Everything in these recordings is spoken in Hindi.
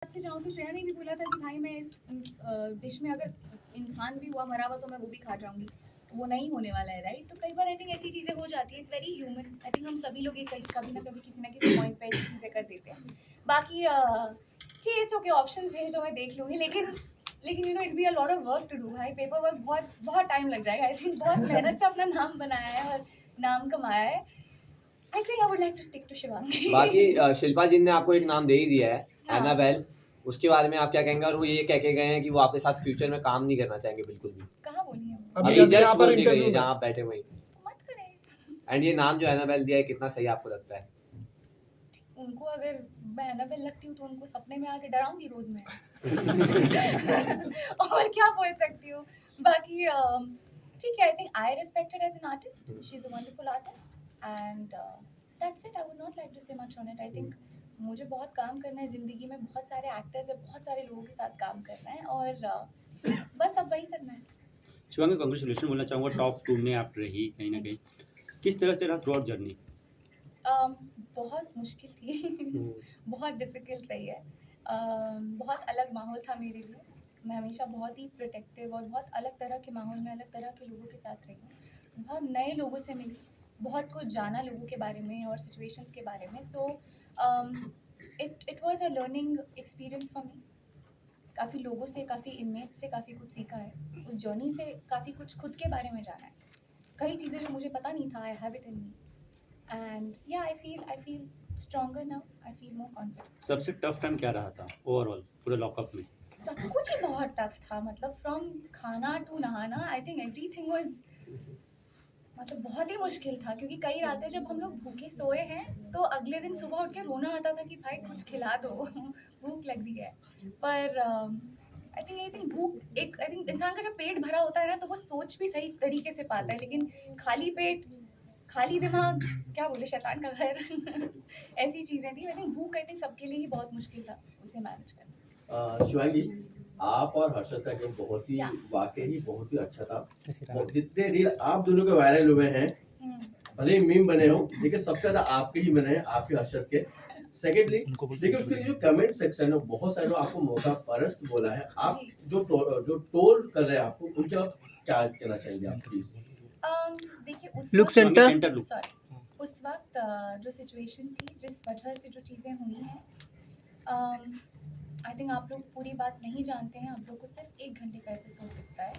से जाऊँ तो श्रेया ने भी बोला था कि भाई मैं इस डिश में अगर इंसान भी हुआ मरा हुआ तो मैं वो भी खा जाऊँगी। वो नहीं होने वाला है, राइट? तो कई बार आई थिंक ऐसी चीज़ें हो जाती हैं, it's very human. I think हम सभी लोग ये कभी ना कभी किसी ना किसी पॉइंट पे ऐसी चीज़ें कर देते हैं। बाकी ठीक है, इट्स ओके, ऑप्शंस भेज दो, मैं देख लूँगी। लेकिन you know it be a lot of work to do भाई, पेपर वर्क बहुत बहुत टाइम लग जाएगा। आई थिंक बहुत मेहनत से अपना नाम बनाया है और नाम कमाया है। I think I would like to stick to Shivangi. बाकी शिल्पा जी ने आपको एक नाम दे ही दिया है, हाँ। एनाबेल। उसके बारे में आप क्या कहेंगे? और वो ये कह के गए हैं कि वो आपके साथ फ्यूचर में काम नहीं करना चाहेंगे बिल्कुल भी। कहाँ बोली है वो? अभी अभी जस्ट यहाँ पर बोल के गई इंटरव्यू है में। जहाँ आप बैठे वहीं। तो मत करें। एंड ये नाम जो एनाबेल दिया है कितना सही आपको लगता है? उनको अगर मैं एनाबेल लगती हूँ तो उनको सपने में आके डराऊंगी रोज मैं। और क्या बोल सकती हूँ? बाकी ठीक है, I think I respect her as an artist, she is a wonderful artist and that's it. I would not like to say much on it. I think मुझे बहुत काम करना है ज़िंदगी में, बहुत सारे एक्टर्स है, बहुत सारे लोगों के साथ काम करना है और बस अब वही करना है। शिवांगी, कांग्रेचुलेशन बोलना चाहूँगा, टॉप 2 में आप रही कहीं न कहीं। किस तरह से रहा थ्रू आउट जर्नी? बहुत मुश्किल थी। बहुत डिफ़िकल्ट रही है। बहुत अलग माहौल था मेरे लिए। मैं हमेशा बहुत ही प्रोटेक्टिव और बहुत अलग तरह के माहौल में, अलग तरह के लोगों के साथ रही हूँ। बहुत नए लोगों से मिली, बहुत कुछ जाना लोगों के बारे में और सिचुएशंस के बारे में। So it was a learning experience for me. काफ़ी लोगों से, काफ़ी इनमेट्स से काफ़ी कुछ सीखा है। उस जर्नी से काफ़ी कुछ खुद के बारे में जाना है। कई चीज़ें जो मुझे पता नहीं था, I have it in me. And yeah, I feel stronger now. I feel more confident. सबसे टफ टाइम क्या रहा था ओवरऑल पूरे लॉकअप में? सब कुछ ही बहुत टफ था, मतलब फ्रॉम खाना टू नहाना, आई थिंक एवरीथिंग वाज मतलब बहुत ही मुश्किल था। क्योंकि कई रातें जब हम लोग भूखे सोए हैं तो अगले दिन सुबह उठ के रोना आता था कि भाई कुछ खिला दो। भूख लग रही है। पर आई थिंक भूख एक, आई थिंक इंसान का जब पेट भरा होता है ना तो वो सोच भी सही तरीके से पाता है, लेकिन खाली पेट खाली दिमाग, क्या बोले, शैतान का घर। ऐसी चीज़ें थी। आई थिंक भूख, आई थिंक सबके लिए ही बहुत मुश्किल था उसे मैनेज करना। शिवांगी, आप और हर्षद का गेम बहुत ही वाकई ही बहुत ही अच्छा था। जितने रील आप दोनों के वायरल हुए हैं, भले ही मीम बने हो, लेकिन सबसे ज्यादा आपके ही बने हैं, आपके हर्षद के। सेकेंडली देखिए उसके जो कमेंट सेक्शन है बहुत सारे लोग आपको मौका परस्त बोला है। आप जो टोल कर रहे हैं आपको, उनका क्या कहना चाहेंगे आप प्लीज? देखिए लुक सेंटर। उस वक्त जो सिचुएशन थी, जिस वजह से जो चीज़ें हुई हैं, आई थिंक आप लोग पूरी बात नहीं जानते हैं। आप लोग को सिर्फ 1 घंटे का एपिसोड दिखता है।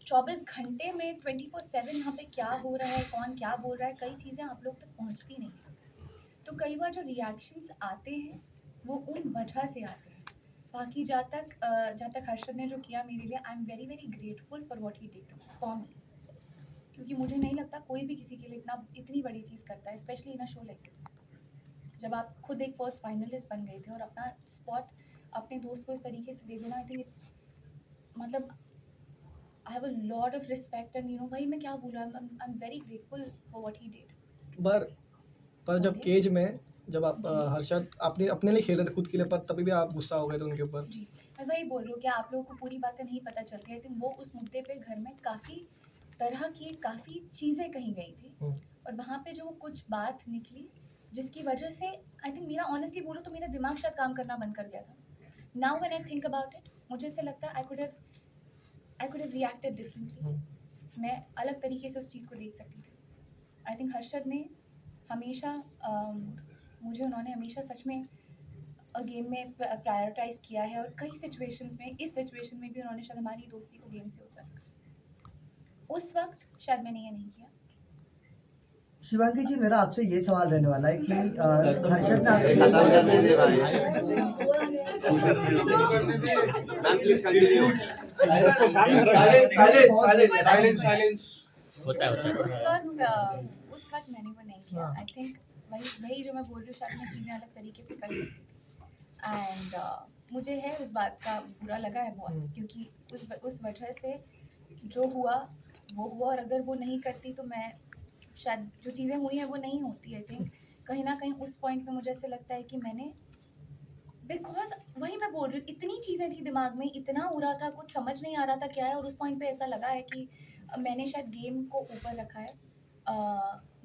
24 घंटे में 24/7 यहाँ पे क्या हो रहा है, कौन क्या बोल रहा है, कई चीज़ें आप लोग तक पहुँचती नहीं हैं। तो कई बार जो रिएक्शंस आते हैं वो उन वजह से आते हैं। बाकी जहाँ तक हर्षद ने जो किया मेरे लिए, I am very very grateful for what he did for me. क्योंकि मुझे नहीं लगता कोई भी किसी के लिए इतनी बड़ी चीज़ करता है, specially in a show like this. जब आप खुद एक फर्स्ट फाइनलिस्ट बन गए थे और अपना स्पॉट अपने दोस्त को इस तरीके से दे देना, आई थिंक इट्स मतलब I have a lot of respect and you know भाई मैं क्या बोलूँ, I am very grateful for what he did. पर जब केज में जब आप जी। हर्षद अपने अपने लिए खेल रहे थे खुद के लिए, पर तभी भी आप गुस्सा हो गए थे उनके ऊपर। जी, मैं वही बोल रही हूँ कि आप लोगों को पूरी बातें नहीं पता चलती। आई थिंक वो उस मुद्दे पे घर में काफ़ी तरह की काफ़ी चीज़ें कही गई थी और वहाँ पे जो कुछ बात निकली जिसकी वजह से आई थिंक मेरा, ऑनेस्टली बोलो तो मेरा दिमाग शायद काम करना बंद कर गया था। Now when I think about it, मुझे ऐसा लगता है I could have reacted differently. मैं अलग तरीके से उस चीज़ को देख सकती थी। आई थिंक हर्षद ने हमेशा उन्होंने हमेशा सच में गेम में प्रायोरिटाइज किया है और कई सिचुएशंस में, इस सिचुएशन में भी उन्होंने शायद हमारी दोस्ती को गेम से ऊपर रखा। उस वक्त शायद मैंने ये नहीं किया। शिवांगी जी, मेरा आपसे ये सवाल रहने वाला है कि हर्षद ने उस वक्त मैंने वो नहीं किया। आई थिंक वही जो मैं बोल रही हूँ, शायद मैं चीज़ें अलग तरीके से कर सकती थी एंड मुझे है उस बात का बुरा लगा है बहुत, क्योंकि उस वजह से जो हुआ वो हुआ और अगर वो नहीं करती तो मैं शायद जो चीज़ें हुई हैं वो नहीं होती। आई थिंक कहीं ना कहीं उस पॉइंट पे मुझे ऐसे लगता है कि मैंने, बिकॉज वही मैं बोल रही हूँ, इतनी चीज़ें थी दिमाग में, इतना हो रहा था, कुछ समझ नहीं आ रहा था क्या है, और उस पॉइंट पे ऐसा लगा है कि मैंने शायद गेम को ऊपर रखा है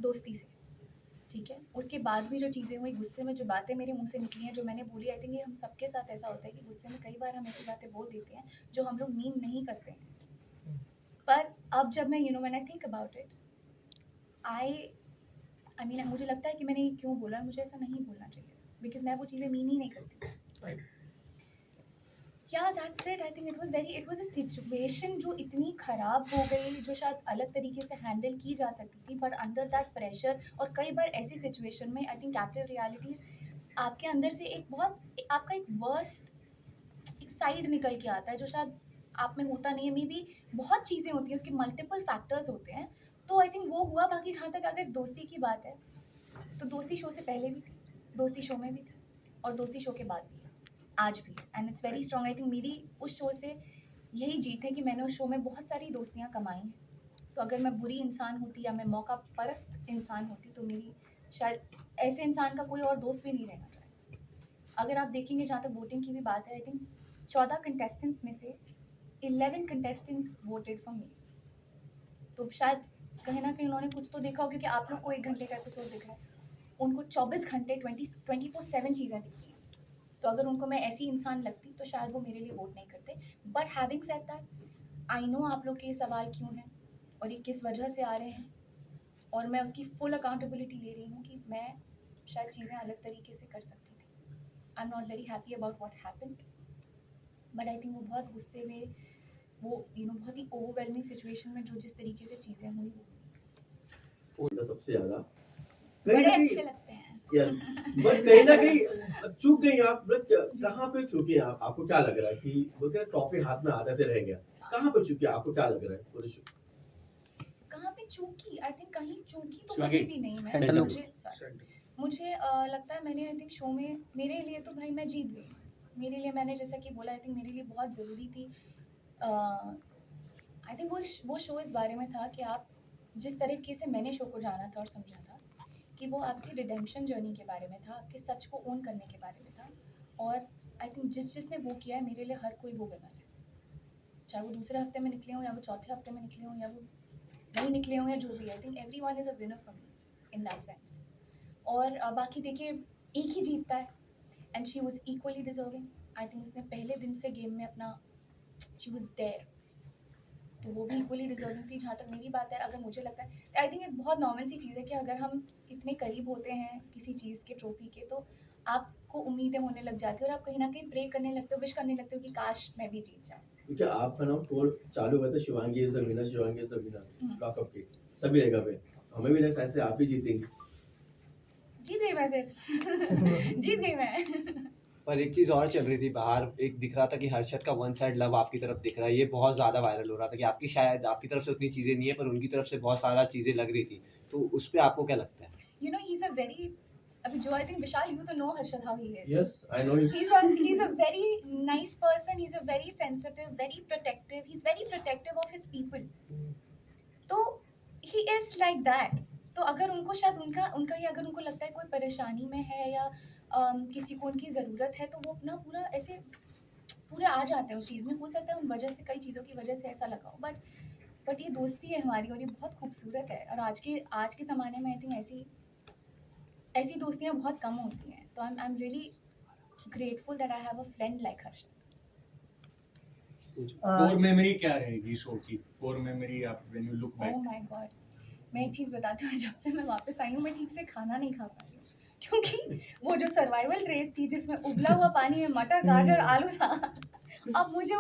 दोस्ती से। ठीक है, उसके बाद भी जो चीज़ें हुई, गुस्से में जो बातें मेरे मुंह से निकली हैं, जो मैंने बोली, आई थिंक ये हम सबके साथ ऐसा होता है कि गुस्से में कई बार हम ऐसी बातें बोल देते हैं जो हम लोग मीन नहीं करते हैं। पर अब जब मैं when I think about it, I mean मुझे लगता है कि मैंने ये क्यों बोला, मुझे ऐसा नहीं बोलना चाहिए, बिकॉज मैं वो चीज़ें मीन ही नहीं करती। या that's it. I think it was a situation जो इतनी ख़राब हो गई, जो शायद अलग तरीके से हैंडल की जा सकती थी, पर अंडर दैट प्रेशर, और कई बार ऐसी सिचुएशन में आई थिंक कैप्टिव रियलिटीज़ आपके अंदर से एक बहुत आपका एक वर्स्ट एक साइड निकल के आता है जो शायद आप में होता नहीं है। मे बी बहुत चीज़ें होती हैं, उसके मल्टीपल फैक्टर्स होते हैं। तो आई थिंक वो हुआ। बाकी जहाँ तक अगर दोस्ती की बात है, तो दोस्ती शो से पहले भी थी, दोस्ती शो में भी थी, और दोस्ती शो के बाद भी है, आज भी। And it's very strong. I think मेरी उस शो से यही जीत है कि मैंने उस शो में बहुत सारी दोस्तियाँ कमाई हैं। तो अगर मैं बुरी इंसान होती या मैं मौका परस्त इंसान होती, तो मेरी शायद ऐसे इंसान का कोई और दोस्त भी नहीं रहना चाहिए। अगर आप देखेंगे, जहाँ तक वोटिंग की भी बात है, आई थिंक 14 कंटेस्टेंट्स में से 11 कंटेस्टेंट्स वोटेड फॉर मी। तो शायद कहीं ना कहीं उन्होंने कुछ तो देखा हो, क्योंकि आप लोग को 1 घंटे का एपिसोड दिख रहा है, उनको 24 घंटे 24/7 चीज़ें दिखती हैं। तो अगर उनको मैं ऐसी इंसान लगती, तो शायद वो मेरे लिए वोट नहीं करते। But having said that, I know आप लोग के ये सवाल क्यों हैं और ये किस वजह से आ रहे हैं, और मैं उसकी फुल अकाउंटेबिलिटी ले रही हूँ कि मैं शायद चीज़ें अलग तरीके से कर सकती थी। I am not very happy about what happened, but I think वो बहुत गुस्से में, वो बहुत ही ओवरवेलमिंग सिचुएशन में जो जिस तरीके से चीज़ें हुई, वो सबसे ज्यादा बड़े अच्छे लगते हैं। यस, बट कहीं ना कहीं चूक गई आप। बट कहाँ पे चूकी आप? आपको क्या लग रहा है कि बोलते हैं ट्रॉफी हाथ में आते रह गया, कहाँ पे चूकी? आपको क्या लग रहा है पूरे शो? कहाँ पे चूकी? आई थिंक कहीं चूकी तो शिवांगी, कहीं भी नहीं मैं। सेंटर मुझे लगता है मैंने आई थिंक शो में, मेरे लिए तो भाई मैं जीत गई। मेरे लिए, मैंने जैसा कि बोला, आई थिंक मेरे लिए बहुत ज़रूरी थी। आई थिंक वो शो इस बारे में था कि आप जिस तरीके से मैंने शो को जाना था और समझा था, कि वो आपकी रिडेम्पशन जर्नी के बारे में था, आपके सच को ओन करने के बारे में था। और आई थिंक जिसने वो किया है, मेरे लिए हर कोई वो विनर है। चाहे वो दूसरे हफ्ते में निकले हों, या वो चौथे हफ्ते में निकले हों, या वो नहीं निकले हों, या जो भी। I think everyone is a winner for me in that sense. और बाकी देखिए, एक ही जीतता है, and she was equally deserving. I think उसने पहले दिन से गेम में अपना, शी वाज देयर, तो वो भी इक्वली डिजर्विंग थी। जहाँ तक मेरी बात है, अगर मुझे लगता है, आई थिंक एक बहुत नॉर्मल सी चीज़ है कि अगर हम इतने करीब होते हैं किसी चीज़ के, ट्रॉफी के, तो आपको उम्मीदें होने लग जाती है, और आप कहीं ना कहीं प्रे करने लगते हो, विश करने लगते हो कि काश मैं भी जीत जाऊँ। क्योंकि आपका नाम ट्रोल चालू हुआ था, Shivangi is the winner, Shivangi is the winner lockup के सभी जगह पे। हमें भी लगा शायद से आप ही जीतेंगे। जीत गई मैं फिर। जीत गई मैं। पर एक चीज़ और चल रही थी बाहर, एक दिख रहा था कि हर्षद का वन साइड लव आपकी तरफ दिख रहा है। ये बहुत ज़्यादा वायरल हो रहा था कि आपकी शायद आपकी तरफ से उतनी चीज़ें नहीं है, पर उनकी तरफ से बहुत सारा चीज़ें लग रही थी। तो उस पर आपको क्या लगता है? You know, he's a very, अभी जो, I think Vishal, you तो know Harshad how he is. Yes, I know him. He's a very nice person. He's a very sensitive, very protective. He's very protective of his people. तो he is like that. तो अगर उनको शायद उनका ही अगर उनको लगता है कोई परेशानी में है, या किसी को उनकी ज़रूरत है, तो वो अपना पूरा ऐसे पूरे आ जाते हैं उस चीज़ में। हो सकता है उन वजह से, कई चीज़ों की वजह से ऐसा लगा हो, बट ये दोस्ती है हमारी, और ये बहुत खूबसूरत है। और आज के ज़माने में आई थिंक ऐसी दोस्तियाँ बहुत कम होती हैं। तो I am really grateful that I have a friend like Harshad. Core memory क्या रहेगी शो की? कोर मेमोरी आप when you look oh back. My God, मैं एक चीज़ बताती हूँ, जब से मैं वापस आई हूँ, मैं ठीक से खाना नहीं खा पा रही हूँ, क्योंकि वो जो सर्वाइवल रेस थी, जिसमें उबला हुआ पानी में मटर, गाजर, आलू था, अब मुझे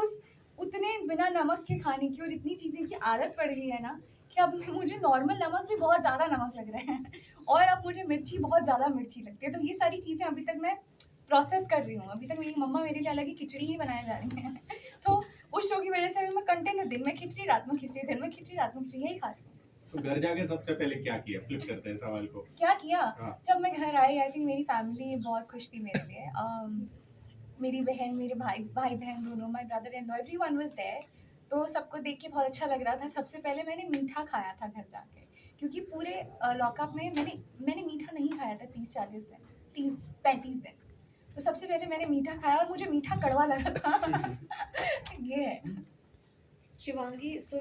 उतने बिना नमक के खाने की और इतनी चीज़ें की आदत पड़ गई है ना, कि अब मुझे नॉर्मल नमक भी बहुत ज़्यादा नमक लग रहे हैं, और अब मुझे मिर्ची बहुत ज़्यादा मिर्ची लगती है। तो ये सारी चीज़ें अभी तक मैं प्रोसेस कर रही हूँ। अभी तक मेरी मम्मा मेरे लिए अलग ही खिचड़ी ही बनाए जा रही हैं। तो उस शो की वजह से मैं कंटिन्यू दिन में खिचड़ी, रात में खिचड़ी, दिन में खिचड़ी, रात में खिचड़ी, यही खा रही हूँ। तो घर जाके सबसे पहले क्या किया? फ्लिप करते हैं सवाल को। क्या किया? हाँ। जब मैं घर आई, आई थिंक मेरी फैमिली बहुत खुश थी मेरे लिए। मेरी बहन, मेरे भाई बहन दोनों, my brother and everyone was there. तो सबको देख के बहुत अच्छा लग रहा था। सबसे पहले मैंने मीठा खाया था घर जाके, क्योंकि पूरे लॉकअप में मैंने मीठा नहीं खाया था 30-40 दिन, 30-35 दिन। तो सबसे पहले मैंने मीठा खाया, और मुझे मीठा कड़वा लगा था। ये है। Shivangi, so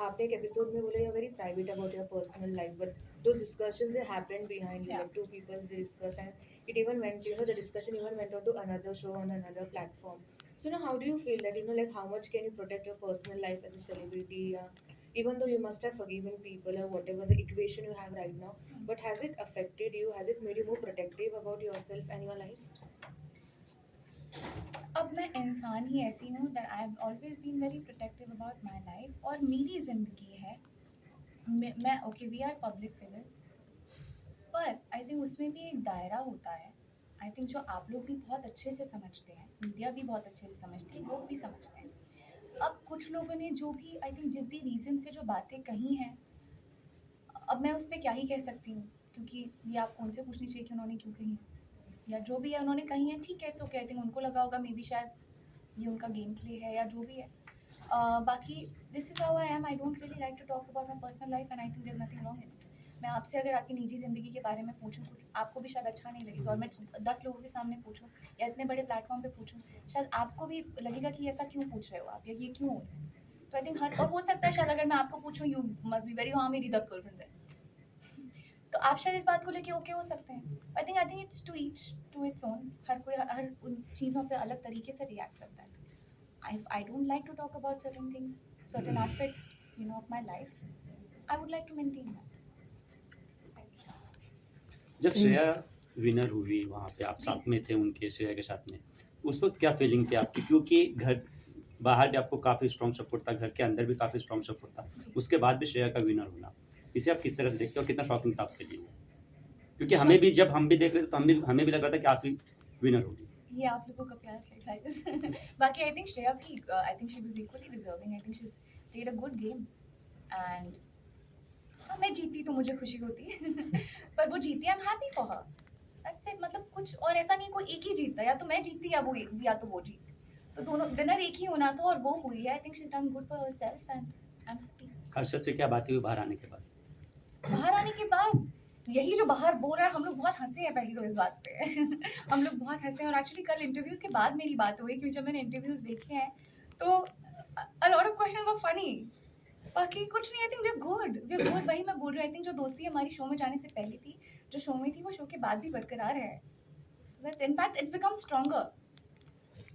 आपने एक एपिसोड में बोला you're very private about your personal life, but those discussions that happened behind you, Yeah. like two people discussed, and it even went, the discussion even went on to another show on another platform. So now, how do you feel that like how much can you protect your personal life as a celebrity? Even though you must have forgiven people or whatever the equation you have right now, but has it affected you? Has it made you more protective about yourself and your life? अब मैं इंसान ही ऐसी हूँ that I have always been very protective about my life और मेरी ज़िंदगी है मैं okay we are public figures पर आई थिंक उसमें भी एक दायरा होता है आई थिंक जो आप लोग भी बहुत अच्छे से समझते हैं मीडिया भी बहुत अच्छे से समझती है लोग भी समझते हैं अब कुछ लोगों ने जो भी आई थिंक जिस भी रीज़न से जो बातें कही हैं अब मैं उस पर क्या ही कह सकती हूँ क्योंकि ये आपको उनसे पूछनी चाहिए कि उन्होंने क्यों कही है या जो भी है उन्होंने कही है ठीक है इट्स ओके आई थिंक उनको लगा होगा मे बी शायद ये उनका गेम प्ले है या जो भी है बाकी this is how I am I don't really like to talk about my personal life and I think there is nothing wrong in it मैं आपसे अगर आपकी निजी ज़िंदगी के बारे में पूछूं कुछ आपको भी शायद अच्छा नहीं लगेगा और मैं 10 लोगों के सामने पूछूं या इतने बड़े प्लेटफॉर्म पे पूछूं शायद आपको भी लगेगा कि ऐसा क्यों पूछ रहे हो आप या ये क्यों हो रहा है तो आई थिंक हर और हो सकता है शायद अगर मैं आपको पूछूं यू मस्ट बी वेरी हाँ मेरी 10 गर्लफ्रेंड है तो आप शायद इस बात को लेके ओके हो सकते हैं I think it's to each to its own हर कोई हर उन चीज़ों पे अलग तरीके से रिएक्ट करता है I don't like to talk about certain things certain aspects of my life I would like to maintain that जब श्रेया विनर हुई वहाँ पे आप साथ में थे उनके श्रेया के साथ में उस वक्त क्या फीलिंग थी आपकी क्योंकि घर बाहर भी आपको काफ़ी स्ट्रॉन्ग सपोर्ट था घर के अंदर भी काफ़ी स्ट्रॉन्ग सपोर्ट था उसके बाद भी श्रेया का विनर होना इसे आप किस तरह से देखते हो और कितना शॉकिंग था आपके लिए क्योंकि हमें भी जब हम भी देख रहे थे तो हमें भी लग रहा था कि आप ही विनर होगी ये आप लोगों का प्यार है गाइस बाकी आई थिंक श्रेया भी I think she was equally deserving I think she played a good game and हाँ मैं जीती तो मुझे खुशी होती पर वो जीती I am happy for her that's it मतलब कुछ और ऐसा नहीं कोई एक ही जीतता या तो मैं जीती या वो जीती तो दोनों विनर एक ही होना था और वो हुई है I think she is done good for herself and I am happy Harshad से क्या बात हुई बाहर आने के बाद बाहर आने के बाद यही जो बाहर बोल रहा है हम लोग बहुत हंसे हैं पहले तो इस बात पे हम लोग बहुत हंसे हैं और एक्चुअली कल इंटरव्यूज़ के बाद मेरी बात हुई क्योंकि जब मैंने इंटरव्यूज़ देखे हैं तो a lot of question were funny बाकी कुछ नहीं I think we are good वही मैं बोल रही हूँ आई थिंक जो दोस्ती हमारी शो में जाने से पहले थी जो शो में थी वो शो के बाद भी बरकरार है that's in fact it's become stronger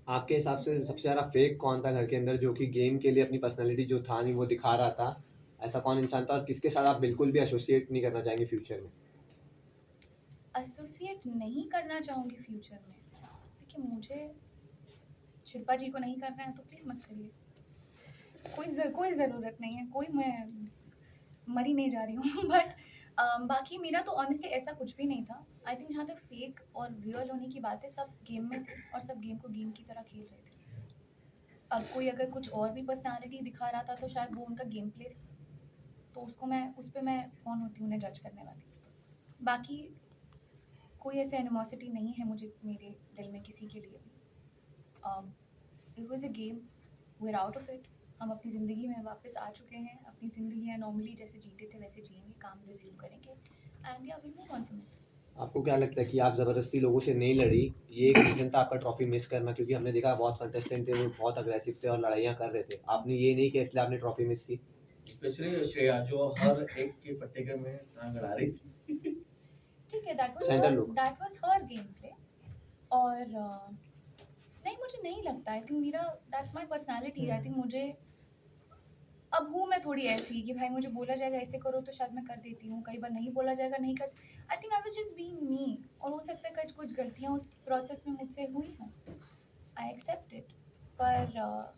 आपके हिसाब से सबसे ज़्यादा फेक कौन था घर के अंदर जो कि गेम के लिए अपनी पर्सनैलिटी जो था नहीं वो दिखा रहा था ऐसा कौन इंसान था और किसके साथ आप बिल्कुल भी एसोसिएट नहीं करना चाहेंगे फ्यूचर में एसोसिएट नहीं करना चाहूँगी फ्यूचर में देखिए मुझे शिल्पा जी को नहीं करना है तो प्लीज़ मत करिए कोई ज़रूरत नहीं है कोई मैं मरी नहीं जा रही हूँ बट बाकी मेरा तो ऑनेस्टली ऐसा कुछ भी नहीं था आई थिंक जहाँ तक फेक और रियल होने की बात है सब गेम में थे और सब गेम को गेम की तरह खेल रहे थे अब कोई अगर कुछ और भी पर्सनालिटी दिखा रहा था तो शायद वो उनका गेम प्ले तो उसको मैं उस पर मैं कौन होती हूँ उन्हें जज करने वाली बाकी कोई ऐसे एनिमोसिटी नहीं है मुझे मेरे दिल में किसी के लिए भी it was a game we are out of it हम अपनी ज़िंदगी में वापस आ चुके हैं अपनी ज़िंदगी है नॉर्मली जैसे जीते थे वैसे जिएंगे काम रिज्यूम करेंगे एंड या will move on from it आपको क्या लगता है कि आप ज़बरदस्ती लोगों से नहीं लड़ी ये एक रीज़न था आपका ट्रॉफी मिस करना क्योंकि हमने देखा बहुत कंटेस्टेंट थे वो बहुत अग्रेसिव थे और लड़ाइयाँ कर रहे थे आपने ये नहीं किया इसलिए आपने ट्रॉफी मिस की स्पेशली श्रेया जो हर एक के पट्टेकर में आग लड़ा रही थी ठीक है that Center was look. Her game play और नहीं मुझे नहीं लगता आई थिंक मेरा that's my personality I think मुझे अब हूँ मैं थोड़ी ऐसी कि भाई मुझे बोला जाएगा ऐसे करो तो शायद मैं कर देती हूँ कई बार नहीं बोला जाएगा नहीं कर आई think I was just being me और हो सकता है कुछ गलतियाँ उस प्रोसेस में मुझसे हुई हों आई एक्सेप्ट इट पर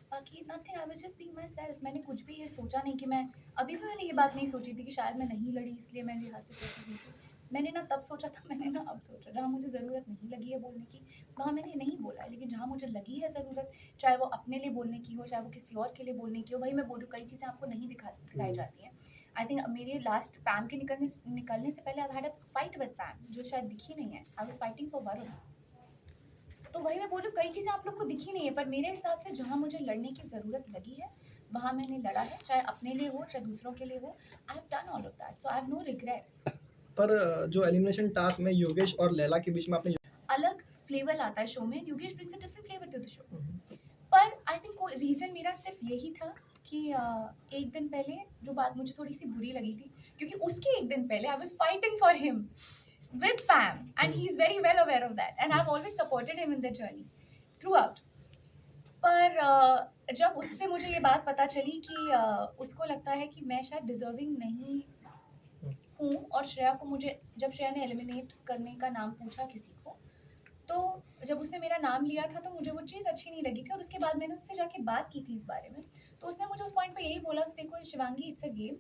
बाकी nothing I was just being my self मैंने कुछ भी ये सोचा नहीं कि मैं अभी भी मैंने ये बात नहीं सोची थी कि शायद मैं नहीं लड़ी इसलिए मेरे हाथ से ट्रॉफी जीती मैंने ना तब सोचा था मैंने ना अब सोचा जहाँ मुझे ज़रूरत नहीं लगी है बोलने की वहाँ मैंने नहीं बोला है लेकिन जहाँ मुझे लगी है ज़रूरत चाहे वो अपने लिए बोलने की हो चाहे वो किसी और के लिए बोलने की हो भाई मैं बोलूँ कई चीज़ें आपको नहीं दिखाई जाती हैं आई थिंक मेरे लास्ट पैम के निकलने से पहले I had a fight with Pam जो शायद दिखी नहीं है I was fighting for Varun तो वही मैं बोलूँ कई चीज़ें आप लोग को दिखी नहीं है पर मेरे हिसाब से जहाँ मुझे लड़ने की ज़रूरत लगी है वहाँ मैंने लड़ा है चाहे अपने लिए हो चाहे दूसरों के लिए हो I have done all of that so I have no regrets पर जो एलिमिनेशन टास्क में योगेश और लैला के बीच में आपने अलग फ्लेवर लाता है शो में Yogesh brings a different flavour to the show पर आई थिंक कोई रीज़न मेरा सिर्फ यही था कि कि एक दिन पहले जो बात मुझे थोड़ी सी बुरी लगी थी, क्योंकि उसके एक दिन पहले आई was fighting for him with पैम and he is very well aware of that and I have always supported him in the journey through out. पर जब उससे मुझे ये बात पता चली कि उसको लगता है कि मैं शायद डिजर्विंग नहीं हूँ, और श्रेया को मुझे जब श्रेया ने एलिमिनेट करने का नाम पूछा किसी को, तो जब उसने मेरा नाम लिया था तो मुझे वो चीज़ अच्छी नहीं लगी थी, और उसके बाद मैंने उससे जाके बात की थी इस बारे में। तो उसने मुझे उस पॉइंट पे यही बोला कि देखो शिवांगी, इट्स अ गेम,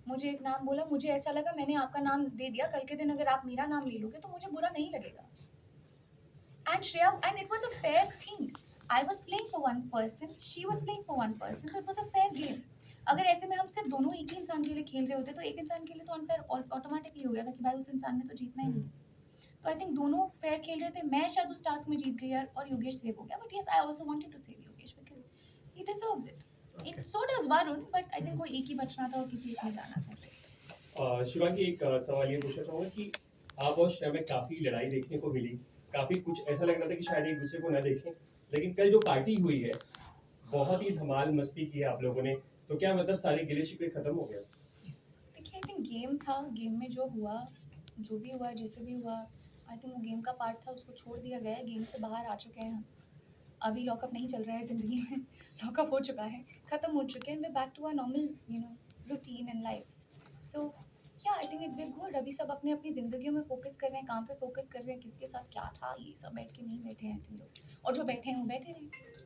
मुझे एक नाम बोला, मुझे ऐसा लगा मैंने आपका नाम दे दिया, कल के दिन अगर आप मेरा नाम ले लोगे तो मुझे बुरा नहीं लगेगा। And Shreya, and it was a fair thing, I was playing for one person, she was playing for one person, तो it was a fair game. अगर ऐसे में हम सिर्फ दोनों एक ही इंसान के लिए खेल रहे होते तो एक इंसान के लिए तो अनफेयर ऑटोमेटिकली हो गया था कि भाई उस इंसान ने तो जीतना ही नहीं। तो आई थिंक दोनों फेयर खेल रहे थे, मैं शायद उस टास्क में जीत गई यार और योगेश सेव हो गया, but yes I also wanted to save Yogesh because he deserves it, so does Varun, but I think कोई एक ही बचना था और किसी एक ने जाना था। शिवांगी, एक सवाल ये पूछना चाहूँगा कि आप और श्रेया में काफ़ी लड़ाई देखने को मिली, काफ़ी कुछ ऐसा लग रहा था कि शायद एक दूसरे को ना देखें, लेकिन कल जो पार्टी हुई है बहुत ही धमाल मस्ती की है आप लोगों ने, तो क्या मतलब सारे गिले शिकवे खत्म हो गया? देखिए आई थिंक गेम था, गेम में जो हुआ, जो भी हुआ, जैसे भी हुआ, आई थिंक वो गेम का पार्ट था, उसको छोड़ दिया गया है, गेम से बाहर आ चुके हैं हम। अभी लॉकअप नहीं चल रहा है ज़िंदगी में, लॉकअप हो चुका है, ख़त्म हो चुके हैं, way back to our normal routine and lifes. So yeah I think it be good. अभी सब अपनी अपनी ज़िंदगियों में फोकस कर रहे हैं, काम पे फोकस कर रहे हैं, किसके साथ क्या था ये सब बैठ के नहीं बैठे हैं तुम लोग, और जो बैठे हैं वो बैठे रहे।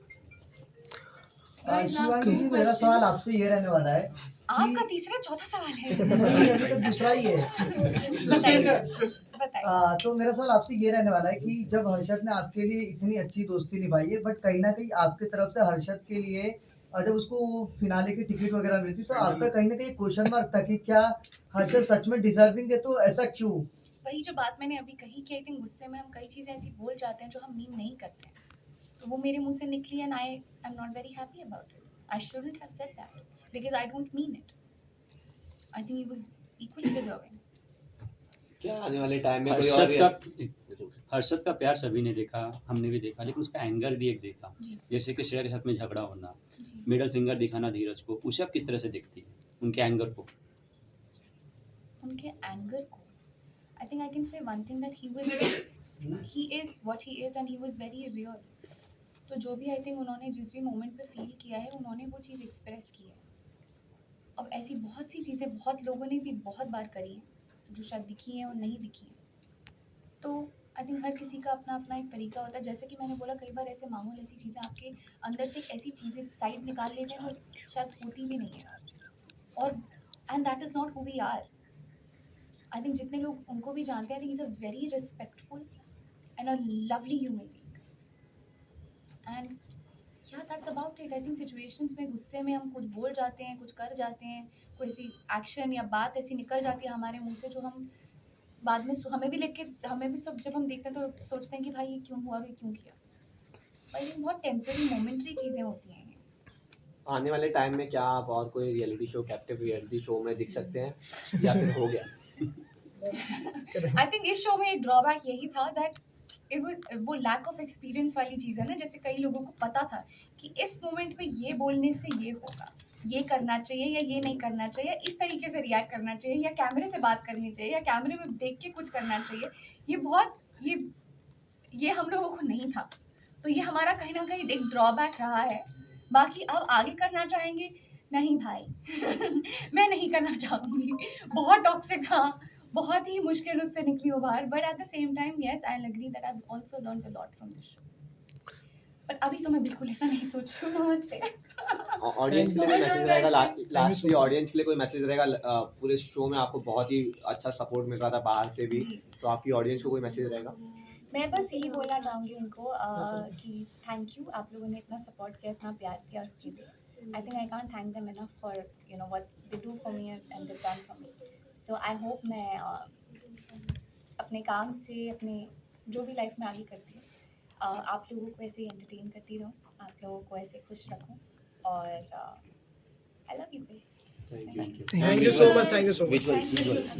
शिवांगी जी, मेरा सवाल आपसे ये रहने वाला है आपका तीसरा चौथा सवाल है। नहीं, अभी तो दूसरा ही है। बताइए। तो मेरा सवाल आपसे ये रहने वाला है कि जब हर्षद ने आपके लिए इतनी अच्छी दोस्ती निभाई है, बट कहीं ना कहीं आपकी तरफ से हर्षद के लिए जब उसको फिनाले की टिकट वगैरह मिलती, तो आपका कहीं ना कहीं क्वेश्चन मार्क था कि क्या हर्षद सच में डिजर्विंग है, तो ऐसा क्यों? वही जो बात मैंने अभी कही कि आई थिंक गुस्से में हम कई चीज़ें ऐसी बोल जाते हैं जो हम मीन नहीं करते हैं, तो वो मेरे मुंह से निकली and I am not very happy about it. I shouldn't have said that because I don't mean it. I think he was equally deserving. क्या आने वाले टाइम में कोई और हर्षद का प्यार सभी ने देखा, हमने भी देखा, लेकिन उसका एंगर भी एक देखा, जी जैसे कि श्रेया के साथ में झगड़ा होना, जी। मिडल फिंगर दिखाना धीरज को, उसे आप किस तरह से देखती है, उनके एंगर को? उनके एंगर को आई think I can say one thing that he is what he is and he was very real. तो जो भी आई थिंक उन्होंने जिस भी मोमेंट पे फील किया है उन्होंने वो चीज़ एक्सप्रेस की है। अब ऐसी बहुत सी चीज़ें बहुत लोगों ने भी बहुत बार करी हैं जो शायद दिखी हैं और नहीं दिखी हैं। तो आई थिंक हर किसी का अपना अपना एक तरीका होता है। जैसे कि मैंने बोला कई बार ऐसे मामूल ऐसी चीज़ें आपके अंदर से ऐसी चीज़ें साइड निकाल लेते हैं जो शायद होती भी नहीं है, और and that is not who we are. I think जितने लोग उनको भी जानते हैं, I think is a very respectful and a lovely human being and yeah that's about it. I think situations में गुस्से में हम कुछ बोल जाते हैं, कुछ कर जाते हैं, कोई ऐसी एक्शन या बात ऐसी निकल जाती है हमारे मुंह से जो हम बाद में हमें भी सब जब हम देखते हैं तो सोचते हैं कि भाई ये क्यों हुआ, भी क्यों किया। आई थिंक बहुत टेम्पररी मोमेंट्री चीज़ें होती हैं ये। आने वाले टाइम में क्या आप और कोई reality show, captive reality show में दिख सकते हैं या फिर हो गया? आई थिंक इस शो में एक ड्रॉबैक यही था दैट इट वाज वो लैक ऑफ एक्सपीरियंस वाली चीज़ है ना। जैसे कई लोगों को पता था कि इस मोमेंट पे ये बोलने से ये होगा, ये करना चाहिए या ये नहीं करना चाहिए, इस तरीके से रिएक्ट करना चाहिए या कैमरे से बात करनी चाहिए या कैमरे में देख के कुछ करना चाहिए। ये हम लोगों को नहीं था, तो ये हमारा कहीं ना कहीं एक ड्रॉबैक रहा है। बाकी अब आगे करना चाहेंगे, नहीं भाई मैं नहीं करना चाहूँगी। बहुत टॉक्सिक था, बहुत ही मुश्किल उससे निकली वो बाहर, but at the same time yes I agree that I also learn a lot from this show. पर अभी तो मैं बिल्कुल ऐसा नहीं सोच रही हूँ। नमस्ते। ऑडियंस के लिए कोई मैसेज रहेगा? लास्टली ऑडियंस के लिए कोई मैसेज रहेगा? पूरे शो में आपको बहुत ही अच्छा सपोर्ट मिल रहा था बाहर से भी, तो आपकी ऑडियंस को कोई मैसेज रहेगा? मैं बस यही बोलना चाहूँगी उनको कि थैंक यू, आप लोगों ने इतना सपोर्ट किया, इतना प्यार किया उसके लिए। आई think I can't thank them enough for you know what they do for me and they done for me. So I hope मैं अपने काम से, अपने जो भी लाइफ में आगे करती हूँ, आप लोगों को ऐसे ही एंटरटेन करती रहूँ, आप लोगों को ऐसे खुश रखूँ, और I love you guys. Thank you. Thank you so much, thank you so much. Visuals